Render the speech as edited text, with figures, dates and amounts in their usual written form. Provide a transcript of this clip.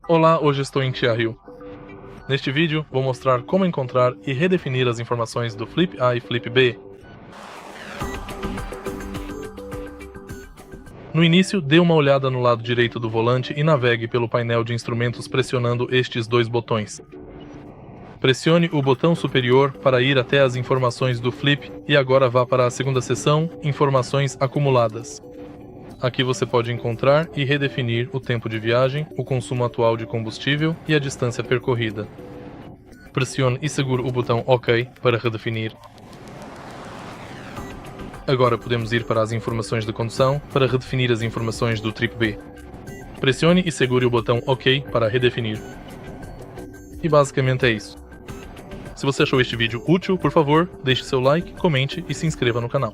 Olá, hoje estou em KIA Rio. Neste vídeo, vou mostrar como encontrar e redefinir as informações do Flip A e Flip B. No início, dê uma olhada no lado direito do volante e navegue pelo painel de instrumentos pressionando estes dois botões. Pressione o botão superior para ir até as informações do Flip e agora vá para a segunda seção, Informações acumuladas. Aqui você pode encontrar e redefinir o tempo de viagem, o consumo atual de combustível e a distância percorrida. Pressione e segure o botão OK para redefinir. Agora podemos ir para as informações de condução para redefinir as informações do Trip B. Pressione e segure o botão OK para redefinir. E basicamente é isso. Se você achou este vídeo útil, por favor, deixe seu like, comente e se inscreva no canal.